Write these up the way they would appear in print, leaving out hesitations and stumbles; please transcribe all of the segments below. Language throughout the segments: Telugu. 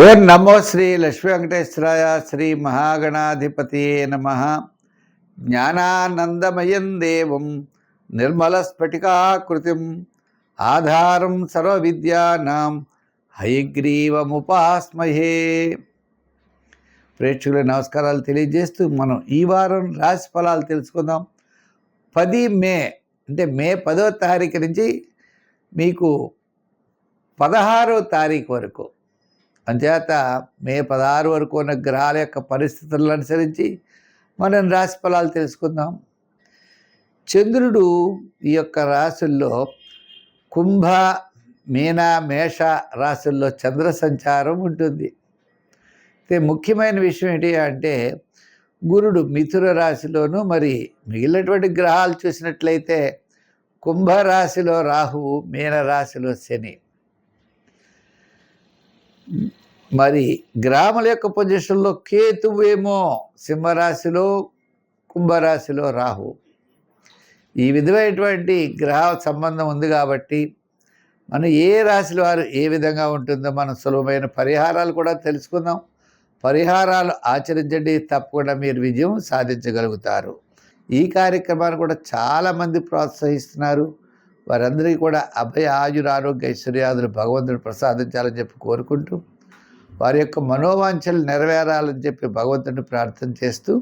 ఓం నమో శ్రీ లక్ష్మీ వెంకటేశ్వరాయ. శ్రీ మహాగణాధిపతియే నమః. జ్ఞానానందమయం దేవం నిర్మలస్ఫటికాకృతిం ఆధారం సర్వవిద్యానాం హయగ్రీవముపాస్మహే. ప్రేక్షకుల నమస్కారాలు తెలియజేస్తూ మనం ఈ వారం రాశి ఫలాలు తెలుసుకుందాం. 10 మే అంటే మే 10వ తారీఖు నుంచి మీకు 16వ తారీఖు వరకు, అంచేత మే 16 వరకు ఉన్న గ్రహాల యొక్క పరిస్థితులను అనుసరించి మనం రాశి ఫలాలు తెలుసుకుందాం. చంద్రుడు ఈ యొక్క రాశుల్లో కుంభ, మీన, మేష రాశుల్లో చంద్ర సంచారం ఉంటుంది. అయితే ముఖ్యమైన విషయం ఏంటి అంటే గురుడు మిథున రాశిలోను, మరి మిగిలినటువంటి గ్రహాలు చూసినట్లయితే కుంభరాశిలో రాహువు, మీన రాశిలో శని. మరి గ్రహముల యొక్క పొజిషన్లో కేతువేమో సింహరాశిలో, కుంభరాశిలో రాహు. ఈ విధమైనటువంటి గ్రహ సంబంధం ఉంది కాబట్టి మనం ఏ రాశిలో వారు ఏ విధంగా ఉంటుందో మనం సులభమైన పరిహారాలు కూడా తెలుసుకుందాం. పరిహారాలు ఆచరించండి, తప్పకుండా మీరు విజయం సాధించగలుగుతారు. ఈ కార్యక్రమాన్ని కూడా చాలామంది ప్రోత్సహిస్తున్నారు. వారందరికీ కూడా అభయ ఆయుర ఆరోగ్య ఐశ్వర్యాదులు భగవంతుడు ప్రసాదించాలని చెప్పి కోరుకుంటూ, వారి యొక్క మనోవాంఛలు నెరవేరాలని చెప్పి భగవంతుడిని ప్రార్థన చేస్తూ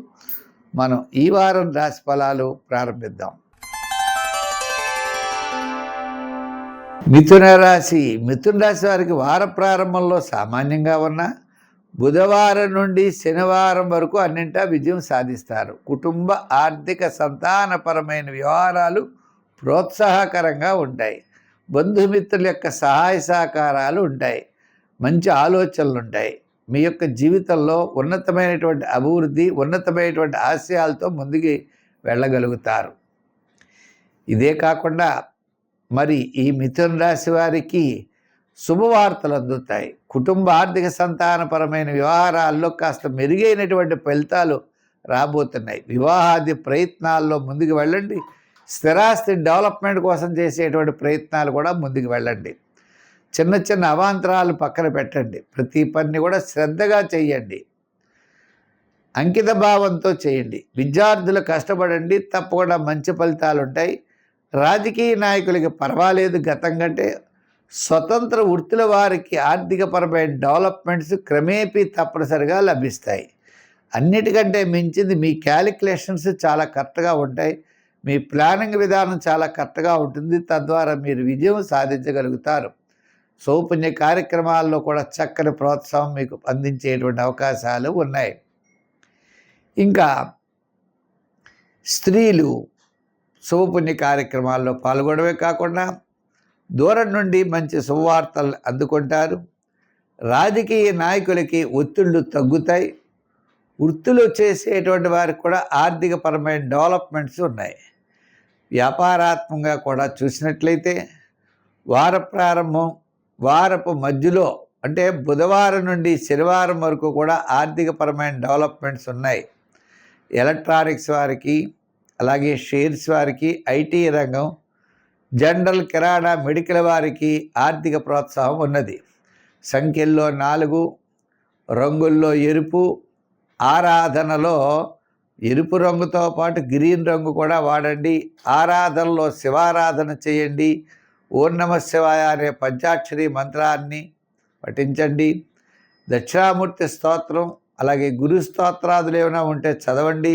మనం ఈ వారం రాశి ఫలాలు ప్రారంభిద్దాం. మిథున రాశి. మిథున రాశి వారికి వార ప్రారంభంలో సామాన్యంగా ఉన్న బుధవారం నుండి శనివారం వరకు అన్నింటా విజయం సాధిస్తారు. కుటుంబ, ఆర్థిక, సంతానపరమైన వ్యవహారాలు ప్రోత్సాహకరంగా ఉంటాయి. బంధుమిత్రుల యొక్క సహాయ సహకారాలు ఉంటాయి. మంచి ఆలోచనలు ఉంటాయి. మీ యొక్క జీవితంలో ఉన్నతమైనటువంటి అభివృద్ధి, ఉన్నతమైనటువంటి ఆశయాలతో ముందుకు వెళ్ళగలుగుతారు. ఇదే కాకుండా మరి ఈ మిథున రాశి వారికి శుభవార్తలు అందుతాయి. కుటుంబ, ఆర్థిక, సంతానపరమైన వ్యవహారాల్లో కాస్త మెరుగైనటువంటి ఫలితాలు రాబోతున్నాయి. వివాహాది ప్రయత్నాల్లో ముందుకు వెళ్ళండి. స్థిరాస్తి డెవలప్మెంట్ కోసం చేసేటువంటి ప్రయత్నాలు కూడా ముందుకు వెళ్ళండి. చిన్న చిన్న అవాంతరాలు పక్కన పెట్టండి. ప్రతి పని కూడా శ్రద్ధగా చేయండి, అంకిత భావంతో చేయండి. విద్యార్థులు కష్టపడండి, తప్పకుండా మంచి ఫలితాలు ఉంటాయి. రాజకీయ నాయకులకి పర్వాలేదు, గతం కంటే. స్వతంత్ర వృత్తుల వారికి ఆర్థికపరమైన డెవలప్మెంట్స్ క్రమేపీ తప్పనిసరిగా లభిస్తాయి. అన్నిటికంటే మించింది మీ క్యాలిక్యులేషన్స్ చాలా కరెక్ట్గా ఉంటాయి. మీ ప్లానింగ్ విధానం చాలా కరెక్ట్గా ఉంటుంది. తద్వారా మీరు విజయం సాధించగలుగుతారు. సౌపుణ్య కార్యక్రమాల్లో కూడా చక్కని ప్రోత్సాహం మీకు అందించేటువంటి అవకాశాలు ఉన్నాయి. ఇంకా స్త్రీలు సౌపుణ్య కార్యక్రమాల్లో పాల్గొనడమే కాకుండా దూరం నుండి మంచి శుభవార్తలు అందుకుంటారు. రాజకీయ నాయకులకి ఒత్తిళ్లు తగ్గుతాయి. వృత్తులు చేసేటువంటి వారికి కూడా ఆర్థికపరమైన డెవలప్మెంట్స్ ఉన్నాయి. వ్యాపారాత్మకంగా కూడా చూసినట్లయితే వార ప్రారంభం, వారపు మధ్యలో అంటే బుధవారం నుండి శనివారం వరకు కూడా ఆర్థికపరమైన డెవలప్మెంట్స్ ఉన్నాయి. ఎలక్ట్రానిక్స్ వారికి, అలాగే షేర్స్ వారికి, ఐటీ రంగం, జనరల్, కిరాణా, మెడికల్ వారికి ఆర్థిక ప్రోత్సాహం ఉన్నది. సంఖ్యల్లో 4, రంగుల్లో ఎరుపు, ఆరాధనలో ఎరుపు రంగుతో పాటు గ్రీన్ రంగు కూడా వాడండి. ఆరాధనలో శివారాధన చేయండి. ఓం నమః శివాయ అనే పంచాక్షరి మంత్రాన్ని పఠించండి. దక్షిణామూర్తి స్తోత్రం, అలాగే గురు స్తోత్రాదులు ఏమైనా ఉంటే చదవండి.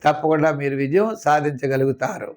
తప్పకుండా మీరు విజయం సాధించగలుగుతారు.